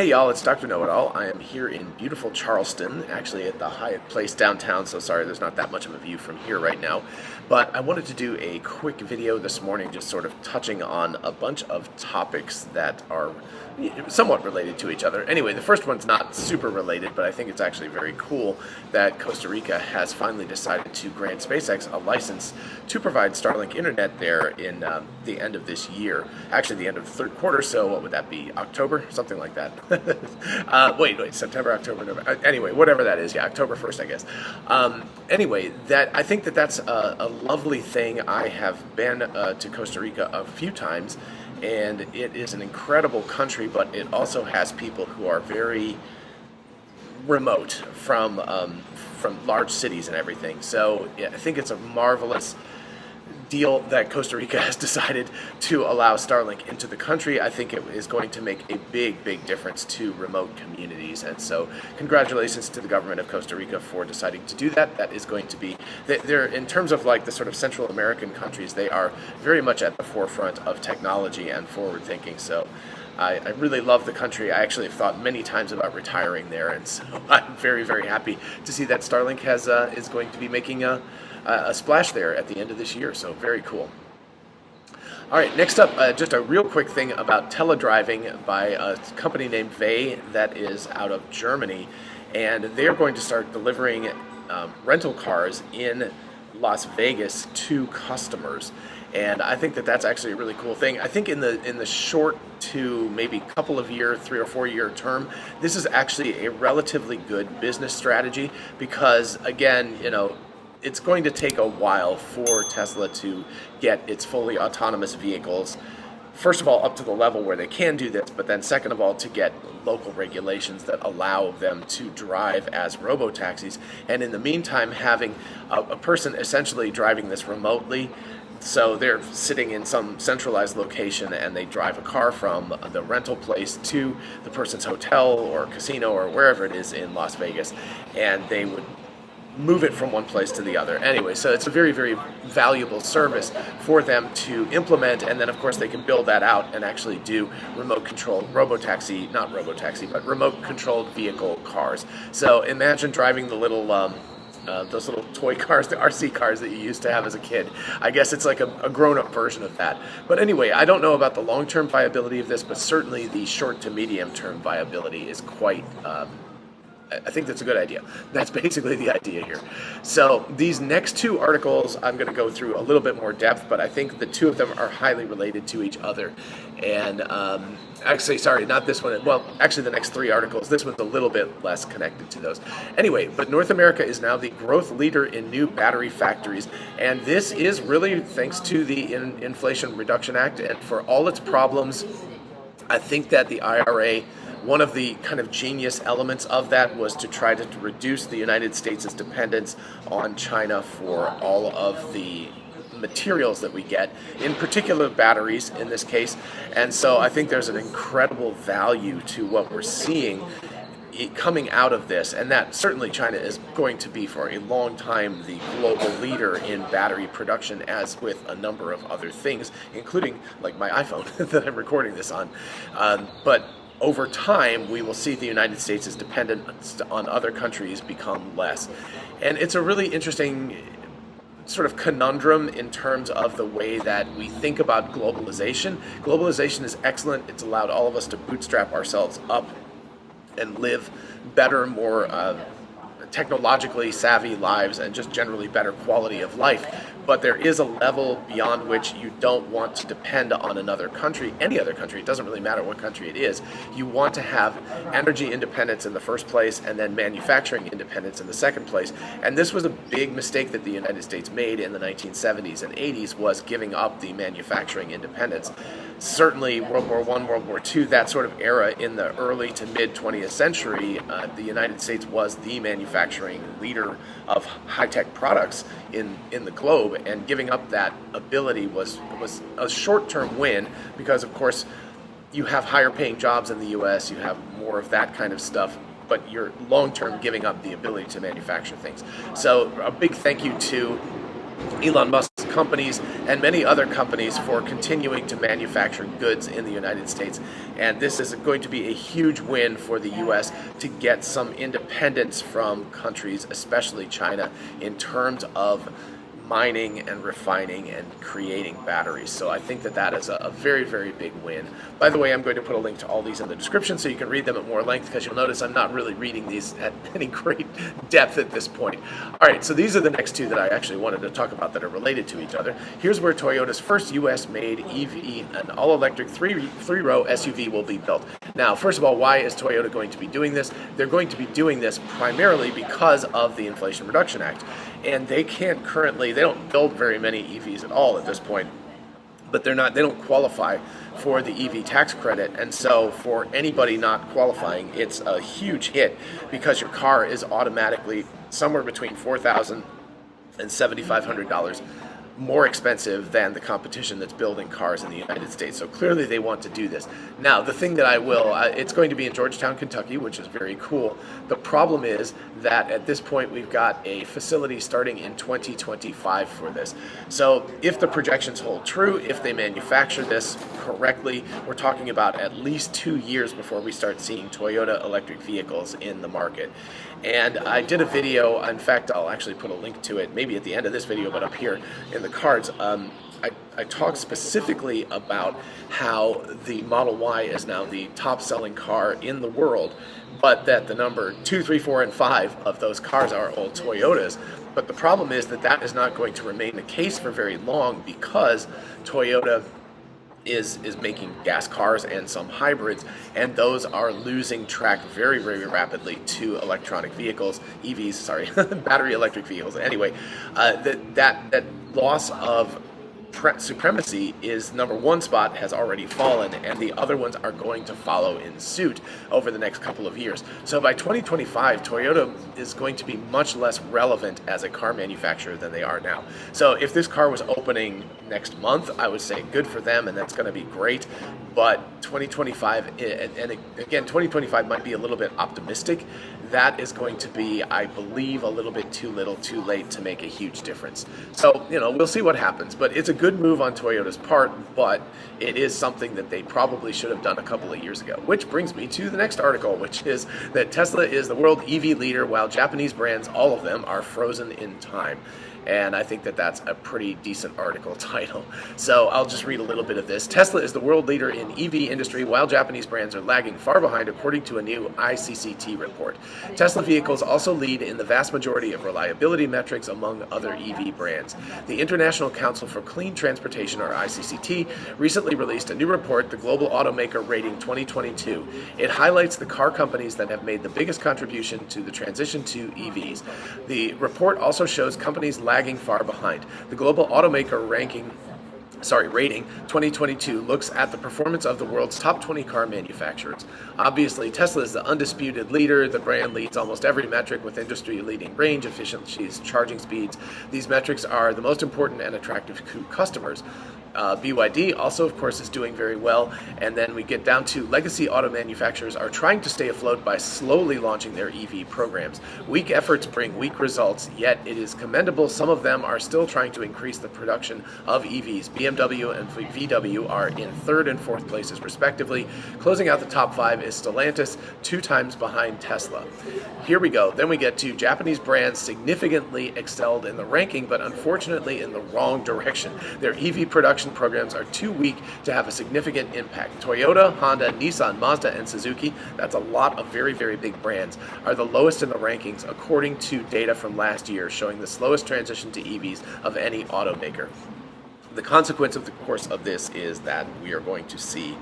Hey y'all, it's Dr. Know-It-All. I am here in beautiful Charleston, actually at the Hyatt Place downtown, so sorry there's not that much of a view from here right now. But I wanted to do a quick video this morning just sort of touching on a bunch of topics that are somewhat related to each other. Anyway, the first one's not super related, but I think it's actually very cool that Costa Rica has finally decided to grant SpaceX a license to provide Starlink internet there in the end of this year. Actually, the end of the third quarter, so what would that be, October? Something like that. Wait, September, October, November. Anyway, whatever that is, yeah, October 1st, I guess. Anyway, I think that's a lovely thing. I have been to Costa Rica a few times, and it is an incredible country, but it also has people who are very remote from large cities and everything. So yeah, I think it's a marvelous deal that Costa Rica has decided to allow Starlink into the country. I think it is going to make a big difference to remote communities, and so congratulations to the government of Costa Rica for deciding to do that. That is going to be, they're in terms of like the sort of Central American countries, they are very much at the forefront of technology and forward thinking. So I really love the country. I actually have thought many times about retiring there, and so I'm very happy to see that Starlink is going to be making a splash there at the end of this year, so very cool. All right, next up, just a real quick thing about Teledriving by a company named WeBull that is out of Germany, and they're going to start delivering rental cars in Las Vegas to customers. And I think that's actually a really cool thing. I think in the short to maybe couple of year, 3 or 4 year term, this is actually a relatively good business strategy because, again, it's going to take a while for Tesla to get its fully autonomous vehicles, first of all, up to the level where they can do this, but then second of all, to get local regulations that allow them to drive as robo-taxis. And in the meantime, having a person essentially driving this remotely. So they're sitting in some centralized location and they drive a car from the rental place to the person's hotel or casino or wherever it is in Las Vegas, and they would move it from one place to the other. Anyway, so it's a very valuable service for them to implement, and then of course they can build that out and actually do remote controlled but remote controlled vehicle cars. So imagine driving the little those little toy cars, the RC cars that you used to have as a kid. I guess it's like a grown-up version of that. But anyway, I don't know about the long-term viability of this, but certainly the short to medium-term viability is quite I think that's a good idea. That's basically the idea here. So these next two articles I'm going to go through a little bit more depth, but I think the two of them are highly related to each other. And actually, sorry, not this one. Well, actually the next three articles, this one's a little bit less connected to those. Anyway, but North America is now the growth leader in new battery factories. And this is really thanks to the Inflation Reduction Act. And for all its problems, I think that the IRA, one of the kind of genius elements of that was to try to reduce the United States' dependence on China for all of the materials that we get, in particular batteries in this case. And so I think there's an incredible value to what we're seeing coming out of this, and that certainly China is going to be for a long time the global leader in battery production, as with a number of other things, including like my iPhone that I'm recording this on. But over time, we will see the United States' dependence on other countries become less. And it's a really interesting sort of conundrum in terms of the way that we think about globalization. Globalization is excellent. It's allowed all of us to bootstrap ourselves up and live better, more technologically savvy lives and just generally better quality of life. But there is a level beyond which you don't want to depend on another country, any other country. It doesn't really matter what country it is. You want to have energy independence in the first place and then manufacturing independence in the second place. And this was a big mistake that the United States made in the 1970s and 80s, was giving up the manufacturing independence. Certainly World War I, World War II, that sort of era in the early to mid 20th century, the United States was the manufacturing leader of high-tech products in the globe, and giving up that ability was a short-term win because, of course, you have higher paying jobs in the US, you have more of that kind of stuff, but you're long-term giving up the ability to manufacture things. So a big thank you to Elon Musk's companies and many other companies for continuing to manufacture goods in the United States. And this is going to be a huge win for the U.S. to get some independence from countries, especially China, in terms of mining and refining and creating batteries. So I think that that is a very, very big win. By the way, I'm going to put a link to all these in the description so you can read them at more length, because you'll notice I'm not really reading these at any great depth at this point. All right, so these are the next two that I actually wanted to talk about that are related to each other. Here's where Toyota's first US-made EV, an all-electric three-row SUV, will be built. Now, first of all, why is Toyota going to be doing this? They're going to be doing this primarily because of the Inflation Reduction Act. And they don't build very many EVs at all at this point, but they don't qualify for the EV tax credit. And so for anybody not qualifying, it's a huge hit, because your car is automatically somewhere between $4,000 and $7,500 more expensive than the competition that's building cars in the United States. So clearly they want to do this. Now, the thing that it's going to be in Georgetown, Kentucky, which is very cool. The problem is that at this point we've got a facility starting in 2025 for this. So if the projections hold true, if they manufacture this correctly, we're talking about at least 2 years before we start seeing Toyota electric vehicles in the market. And I did a video, in fact, I'll actually put a link to it, maybe at the end of this video, but up here in the cards. I talked specifically about how the Model Y is now the top selling car in the world, but that the number 2, 3, 4, and 5 of those cars are all Toyotas. But the problem is that that is not going to remain the case for very long, because Toyota is making gas cars and some hybrids, and those are losing track very, very rapidly to electronic vehicles, EVs, sorry, battery electric vehicles. Anyway, that loss of supremacy is number one spot has already fallen, and the other ones are going to follow in suit over the next couple of years. So by 2025, Toyota is going to be much less relevant as a car manufacturer than they are now. So if this car was opening next month, I would say good for them, and that's going to be great. But 2025, and again, 2025 might be a little bit optimistic. That is going to be, I believe, a little bit too little, too late to make a huge difference. So, we'll see what happens. But it's a good move on Toyota's part, but it is something that they probably should have done a couple of years ago. Which brings me to the next article, which is that Tesla is the world EV leader, while Japanese brands, all of them, are frozen in time. And I think that that's a pretty decent article title. So I'll just read a little bit of this. Tesla is the world leader in EV industry, while Japanese brands are lagging far behind, according to a new ICCT report. Tesla vehicles also lead in the vast majority of reliability metrics among other EV brands. The International Council for Clean Transportation, or ICCT, recently released a new report, the Global Automaker Rating 2022. It highlights the car companies that have made the biggest contribution to the transition to EVs. The report also shows companies lagging far behind. The Global Automaker Rating 2022 looks at the performance of the world's top 20 car manufacturers. Obviously, Tesla is the undisputed leader. The brand leads almost every metric with industry-leading range, efficiencies, charging speeds. These metrics are the most important and attractive to customers. BYD also, of course, is doing very well. And then we get down to legacy auto manufacturers are trying to stay afloat by slowly launching their EV programs. Weak efforts bring weak results, yet it is commendable some of them are still trying to increase the production of EVs. BMW and VW are in third and fourth places, respectively. Closing out the top 5 is Stellantis, 2 times behind Tesla. Here we go. Then we get to Japanese brands significantly excelled in the ranking, but unfortunately in the wrong direction. Their EV production programs are too weak to have a significant impact. Toyota, Honda, Nissan, Mazda, and Suzuki, that's a lot of very, very big brands, are the lowest in the rankings according to data from last year showing the slowest transition to EVs of any automaker. The consequence, of course, of this is that we are going to see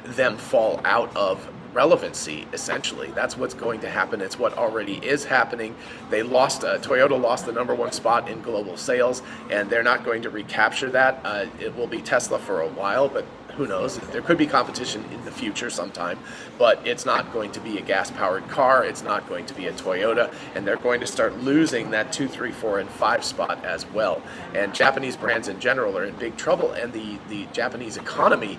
them fall out of relevancy, essentially. That's what's going to happen. It's what already is happening. Toyota lost the number 1 spot in global sales, and they're not going to recapture that. It will be Tesla for a while, but who knows? There could be competition in the future sometime, but it's not going to be a gas-powered car. It's not going to be a Toyota, and they're going to start losing that 2, 3, 4, and 5 spot as well. And Japanese brands in general are in big trouble, and the Japanese economy,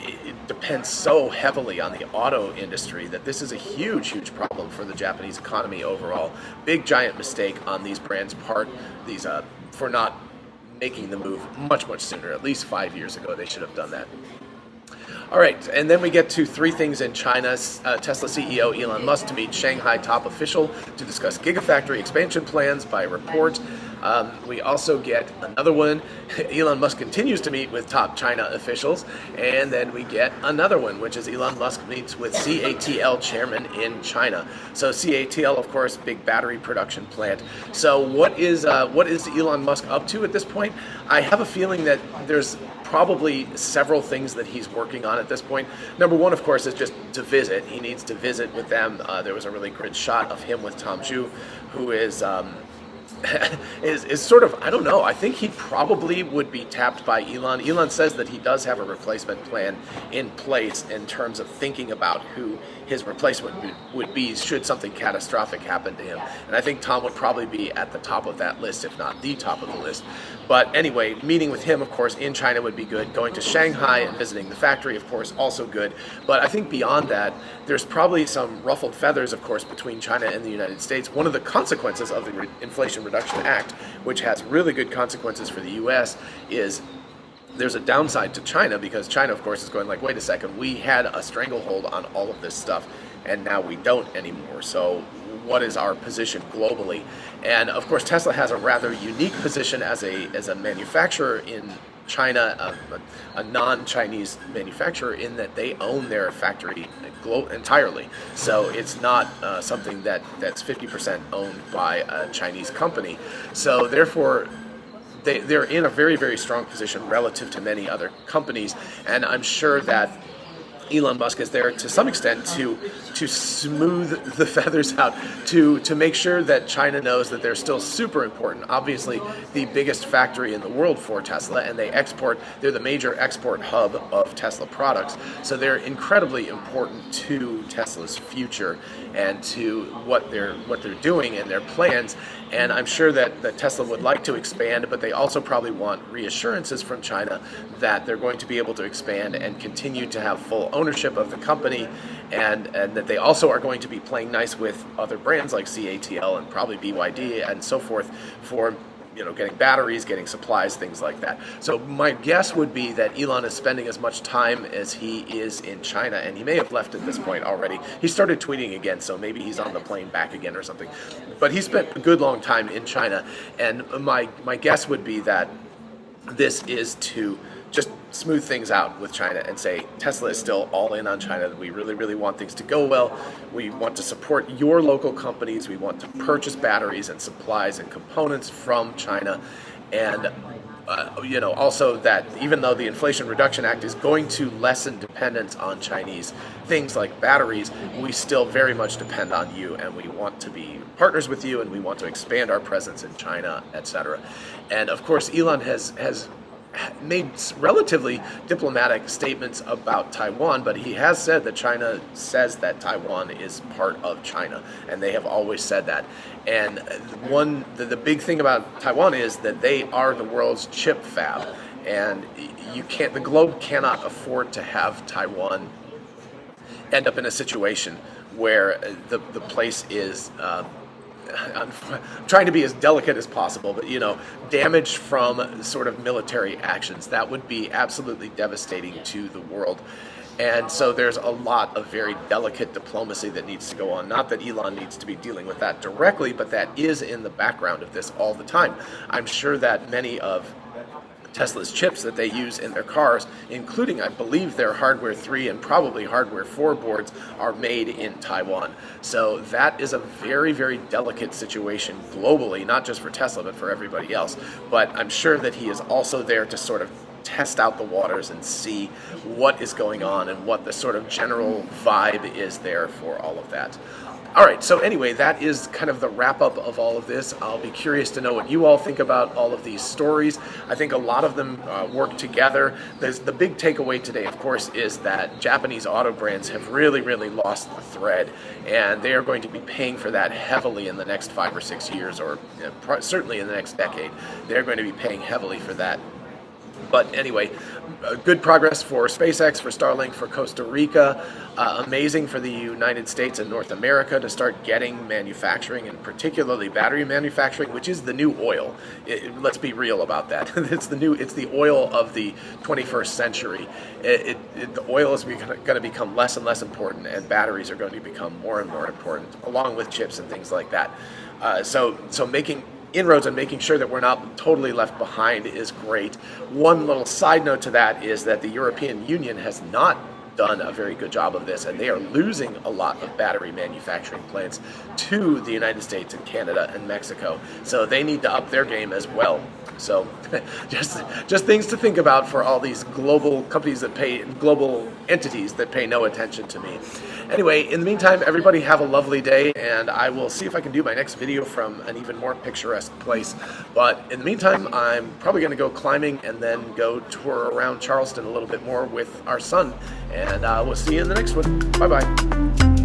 it depends so heavily on the auto industry that this is a huge, huge problem for the Japanese economy overall. Big, giant mistake on these brands' part, these for not making the move much sooner. At least 5 years ago, they should have done that. All right, and then we get to three things in China. Tesla CEO Elon Musk to meet Shanghai top official to discuss Gigafactory expansion plans by report. We also get another one. Elon Musk continues to meet with top China officials. And then we get another one, which is Elon Musk meets with CATL chairman in China. So CATL, of course, big battery production plant. So what is Elon Musk up to at this point? I have a feeling that there's probably several things that he's working on at this point. Number one, of course, is just to visit. He needs to visit with them. There was a really great shot of him with Tom Zhu, who is sort of, I don't know, I think he probably would be tapped by Elon. Elon says that he does have a replacement plan in place in terms of thinking about who his replacement would be should something catastrophic happen to him. And I think Tom would probably be at the top of that list, if not the top of the list. But anyway, meeting with him, of course, in China would be good. Going to Shanghai and visiting the factory, of course, also good. But I think beyond that, there's probably some ruffled feathers, of course, between China and the United States. One of the consequences of the Inflation Reduction Act, which has really good consequences for the U.S., is there's a downside to China, because China, of course, is going like, wait a second, we had a stranglehold on all of this stuff, and now we don't anymore. So what is our position globally? And of course, Tesla has a rather unique position as a manufacturer in China, a non-Chinese manufacturer, in that they own their factory entirely. So it's not something that's 50% owned by a Chinese company. So therefore, they're in a very strong position relative to many other companies, and I'm sure that Elon Musk is there to some extent to smooth the feathers out, to make sure that China knows that they're still super important. Obviously, the biggest factory in the world for Tesla, and they're the major export hub of Tesla products. So they're incredibly important to Tesla's future and to what they're doing and their plans. And I'm sure that Tesla would like to expand, but they also probably want reassurances from China that they're going to be able to expand and continue to have full ownership of the company, and that they also are going to be playing nice with other brands like CATL and probably BYD and so forth for getting batteries, getting supplies, things like that. So my guess would be that Elon is spending as much time as he is in China, and he may have left at this point already. He started tweeting again, so maybe he's on the plane back again or something. But he spent a good long time in China, and my guess would be that this is to just smooth things out with China and say, Tesla is still all in on China. We really want things to go well. We want to support your local companies. We want to purchase batteries and supplies and components from China. And also that even though the Inflation Reduction Act is going to lessen dependence on Chinese things like batteries, we still very much depend on you, and we want to be partners with you, and we want to expand our presence in China, etc. And of course, Elon has made relatively diplomatic statements about Taiwan, but he has said that China says that Taiwan is part of China, and they have always said that. And the big thing about Taiwan is that they are the world's chip fab, and the globe cannot afford to have Taiwan end up in a situation where the place is I'm trying to be as delicate as possible, but damage from sort of military actions, that would be absolutely devastating to the world. And so there's a lot of very delicate diplomacy that needs to go on. Not that Elon needs to be dealing with that directly, but that is in the background of this all the time. I'm sure that many of Tesla's chips that they use in their cars, including, I believe, their hardware 3 and probably hardware 4 boards, are made in Taiwan. So that is a very delicate situation globally, not just for Tesla, but for everybody else. But I'm sure that he is also there to sort of test out the waters and see what is going on and what the sort of general vibe is there for all of that. All right, so anyway, that is kind of the wrap-up of all of this. I'll be curious to know what you all think about all of these stories. I think a lot of them work together. The big takeaway today, of course, is that Japanese auto brands have really lost the thread, and they are going to be paying for that heavily in the next 5 or 6 years, or certainly in the next decade. They're going to be paying heavily for that But anyway, good progress for SpaceX, for Starlink, for Costa Rica. Amazing for the United States and North America to start getting manufacturing, and particularly battery manufacturing, which is the new oil. Let's be real about that. It's the oil of the 21st century. The oil is going to become less and less important, and batteries are going to become more and more important, along with chips and things like that. So making inroads and making sure that we're not totally left behind is great. One little side note to that is that the European Union has not done a very good job of this, and they are losing a lot of battery manufacturing plants to the United States and Canada and Mexico. So they need to up their game as well. So just things to think about for all these global companies global entities that pay no attention to me. Anyway, in the meantime, everybody have a lovely day, and I will see if I can do my next video from an even more picturesque place. But in the meantime, I'm probably going to go climbing and then go tour around Charleston a little bit more with our son. And we'll see you in the next one. Bye-bye.